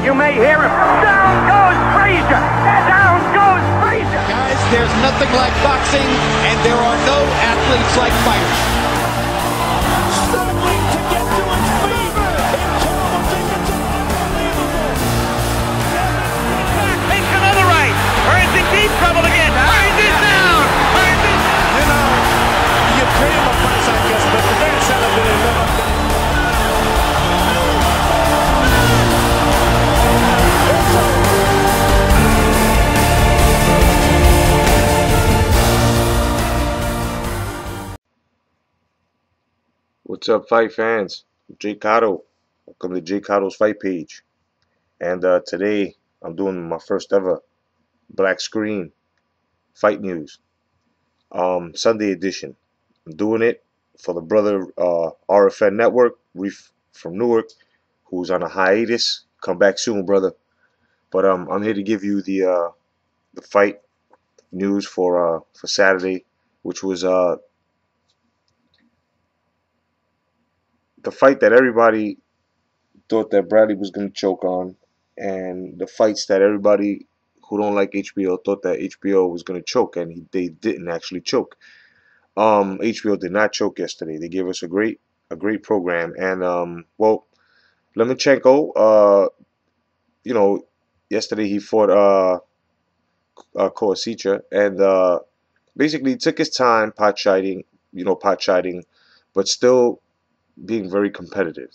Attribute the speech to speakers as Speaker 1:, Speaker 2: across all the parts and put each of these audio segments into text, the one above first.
Speaker 1: You may hear him. Down goes Frazier. Down goes Frazier.
Speaker 2: Guys, there's nothing like boxing, and there are no athletes like fighters.
Speaker 3: Struggling to get to his feet. Incredible thing. It's unbelievable.
Speaker 1: Back, takes another right. Or is in deep trouble again? Finds it down. Finds it down.
Speaker 3: You know, you pay him a price, I guess, but the man said a bit of
Speaker 4: What's up, fight fans? J.Cotto. Welcome to J.Cotto's fight page. And today I'm doing my first ever black screen fight news. Sunday edition. I'm doing it for the brother RFN Network, Reef from Newark, who's on a hiatus. Come back soon, brother. But I'm here to give you the fight news for Saturday, which was the fight that everybody thought that Bradley was going to choke on, and the fights that everybody who don't like HBO thought that HBO was going to choke, and they didn't actually choke. HBO did not choke yesterday. They gave us a great program, and well, Lomachenko, you know, yesterday he fought Koasica, and basically took his time pot chiding, but still being very competitive,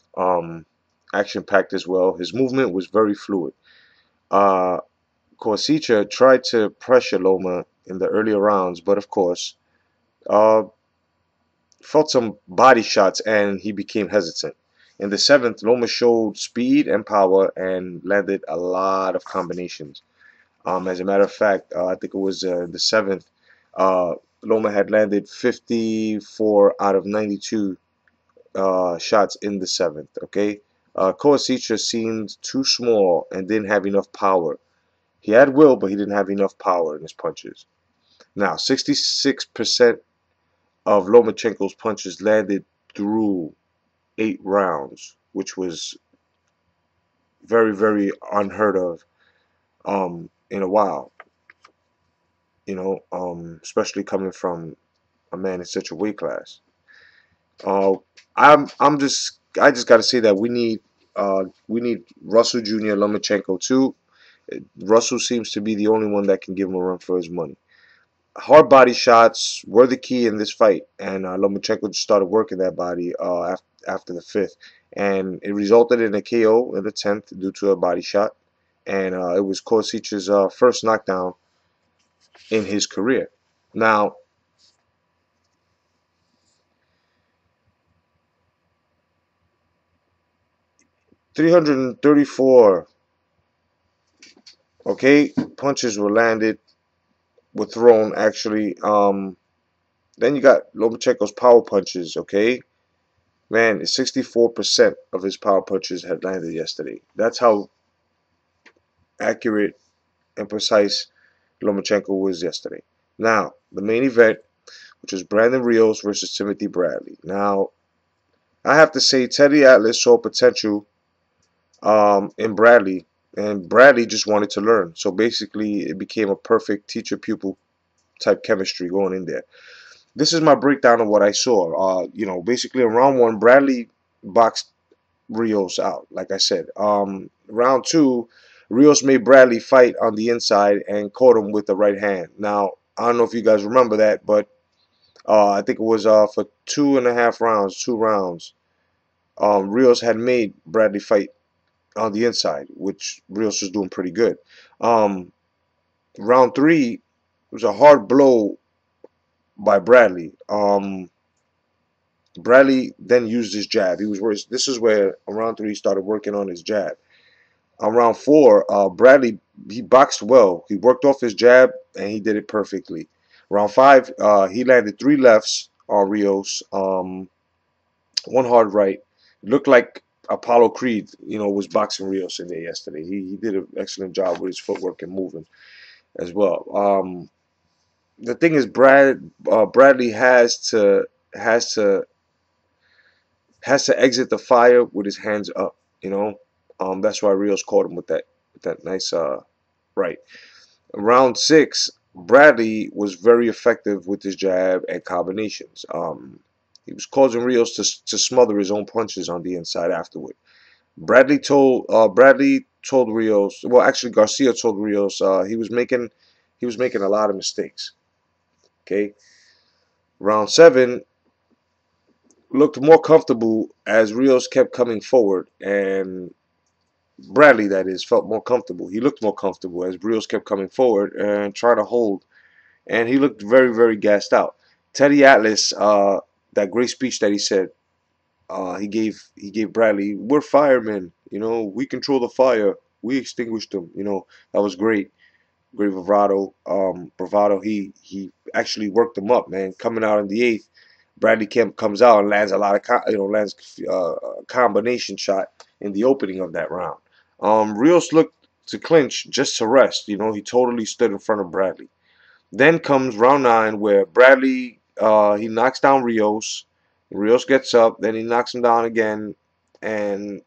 Speaker 4: action-packed as well. His movement was very fluid. Koasica tried to pressure Loma in the earlier rounds, but of course, felt some body shots and he became hesitant. In the 7th, Loma showed speed and power and landed a lot of combinations. As a matter of fact, I think it was the 7th, Loma had landed 54 out of 92 shots in the 7th. Okay, Koasica seemed too small and didn't have enough power. He had will, but he didn't have enough power in his punches. Now, 66% of Lomachenko's punches landed through 8 rounds, which was very, very unheard of in a while. Especially coming from a man in such a weight class. I just got to say that we need Russell Jr. Lomachenko too. Russell seems to be the only one that can give him a run for his money. Hard body shots were the key in this fight, and Lomachenko just started working that body after the 5th, and it resulted in a KO in the 10th due to a body shot, and it was Koasica's first knockdown in his career. Now, .334 punches were landed, were thrown actually. Then you got Lomachenko's power punches. Man, 64% of his power punches had landed yesterday. That's how accurate and precise Lomachenko was yesterday. Now, the main event, which was Brandon Rios versus Timothy Bradley. Now, I have to say Teddy Atlas saw potential in Bradley, and Bradley just wanted to learn. So basically, it became a perfect teacher-pupil type chemistry going in there. This is my breakdown of what I saw. Basically in round 1, Bradley boxed Rios out, like I said. Round 2, Rios made Bradley fight on the inside and caught him with the right hand. Now, I don't know if you guys remember that, but I think it was for 2.5 rounds, 2 rounds. Rios had made Bradley fight on the inside, which Rios was doing pretty good. Round 3 was a hard blow by Bradley. Bradley then used his jab. This is where on round 3 he started working on his jab. On round 4, Bradley, he boxed well. He worked off his jab and he did it perfectly. Round 5, he landed 3 lefts on Rios, 1 hard right. It looked like Apollo Creed, was boxing Rios in there yesterday. He did an excellent job with his footwork and moving as well. The thing is, Bradley has to exit the fire with his hands up. That's why Rios caught him with that nice right. Round 6, Bradley was very effective with his jab and combinations. He was causing Rios to smother his own punches on the inside afterward. Bradley told Rios. Well, actually, Garcia told Rios he was making a lot of mistakes. Okay, round 7 looked more comfortable as Rios kept coming forward, and Bradley, that is, felt more comfortable. He looked more comfortable as Rios kept coming forward and trying to hold, and he looked very, very gassed out. Teddy Atlas, that great speech that he said, he gave Bradley, "We're firemen, we control the fire, we extinguished them." That was great. Great bravado. He actually worked him up, man. Coming out in the 8th, Bradley Kemp comes out and lands a lot of lands a combination shot in the opening of that round. Rios looked to clinch just to rest. He totally stood in front of Bradley. Then comes round 9 where Bradley he knocks down Rios. Rios gets up, then he knocks him down again, and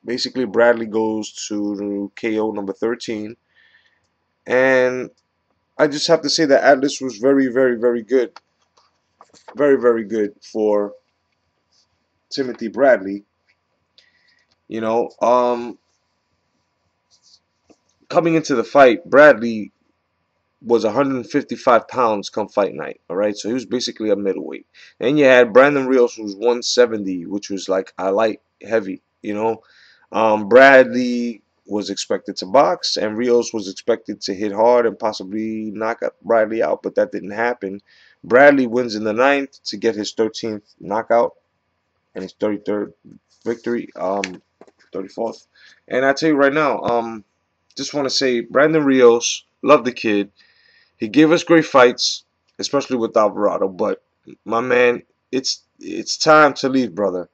Speaker 4: basically Bradley goes to KO number 13. And I just have to say that Atlas was very, very, very good. Very, very good for Timothy Bradley. You know, um, Coming into the fight, Bradley was 155 pounds come fight night. All right, so he was basically a middleweight. And you had Brandon Rios, who was 170, which was like a light heavy. Bradley was expected to box, and Rios was expected to hit hard and possibly knock Bradley out, but that didn't happen. Bradley wins in the 9th to get his 13th knockout and his 33rd victory, 34th. And I tell you right now, just want to say, Brandon Rios, love the kid. He gave us great fights, especially with Alvarado. But my man, it's time to leave, brother.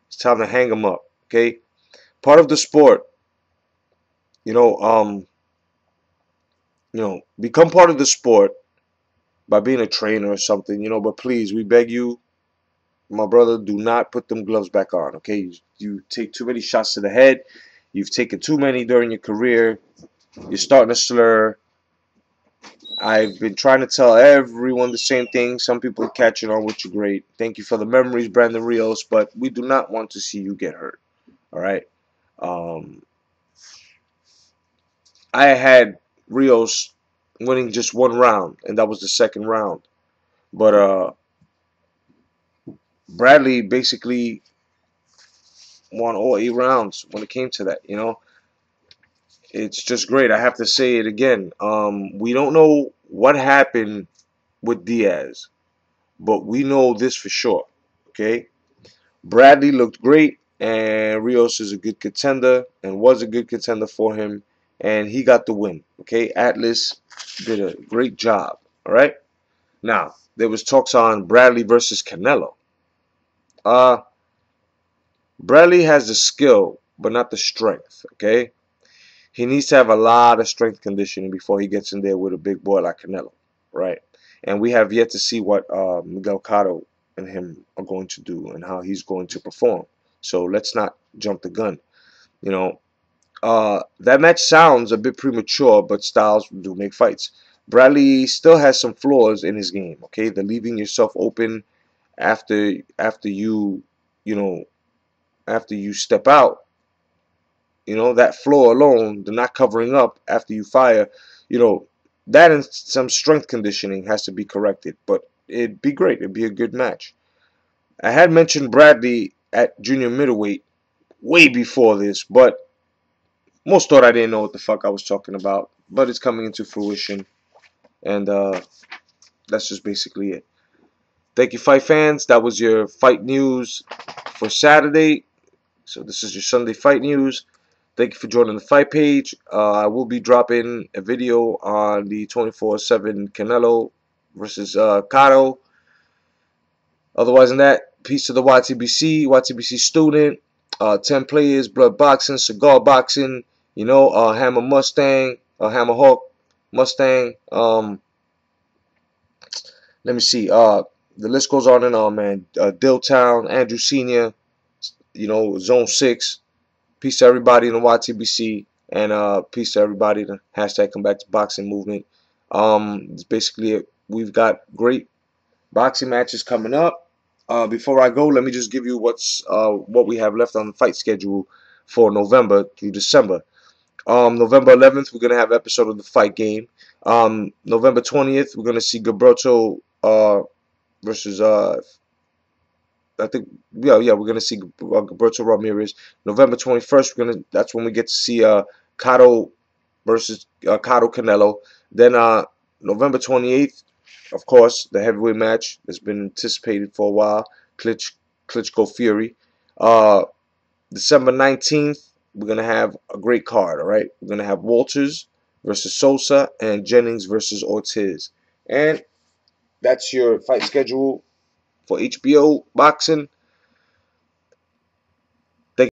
Speaker 4: It's time to hang him up. Okay, part of the sport. Become part of the sport by being a trainer or something. But please, we beg you, my brother, do not put them gloves back on. Okay, you take too many shots to the head. You've taken too many during your career. You're starting to slur. I've been trying to tell everyone the same thing. Some people are catching on, which is great. Thank you for the memories, Brandon Rios, but we do not want to see you get hurt. All right. I had Rios winning just one round, and that was the second round. But Bradley basically won all 8 rounds when it came to that. It's just great. I have to say it again. We don't know what happened with Diaz, but we know this for sure. Okay, Bradley looked great, and Rios is a good contender and was a good contender for him, and he got the win. Okay, Atlas did a great job. All right. Now there was talks on Bradley versus Canelo. Bradley has the skill, but not the strength. Okay. He needs to have a lot of strength conditioning before he gets in there with a big boy like Canelo, right? And we have yet to see what J.Cotto and him are going to do and how he's going to perform. So let's not jump the gun. That match sounds a bit premature, but styles do make fights. Bradley still has some flaws in his game. Okay, the leaving yourself open after you step out. That flaw alone, the not covering up after you fire, that and some strength conditioning has to be corrected. But it'd be great. It'd be a good match. I had mentioned Bradley at junior middleweight way before this, but most thought I didn't know what the fuck I was talking about. But it's coming into fruition, and that's just basically it. Thank you, fight fans. That was your fight news for Saturday. So this is your Sunday fight news. Thank you for joining the fight page. I will be dropping a video on the 24/7 Canelo versus Cotto. Otherwise than that, peace to the YTBC student, 10 players, blood boxing, cigar boxing, Hammer Mustang, Hammer Hawk Mustang. Let me see. The list goes on and on, man. Dilltown, Andrew Sr., you know, Zone 6. Peace to everybody in the YTBC, and peace to everybody in the hashtag Come Back to Boxing movement. It's basically it. We've got great boxing matches coming up. Before I go, let me just give you what we have left on the fight schedule for November through December. November 11th, we're gonna have episode of the Fight Game. November 20th, we're gonna see Gilberto versus I think we're gonna see Gilberto Ramirez. November 21st, that's when we get to see Cotto versus Cotto Canelo. Then November 28th, of course, the heavyweight match that's been anticipated for a while, Klitschko Fury. December 19th, we're gonna have a great card. All right, we're gonna have Walters versus Sosa and Jennings versus Ortiz, and that's your fight schedule for HBO Boxing.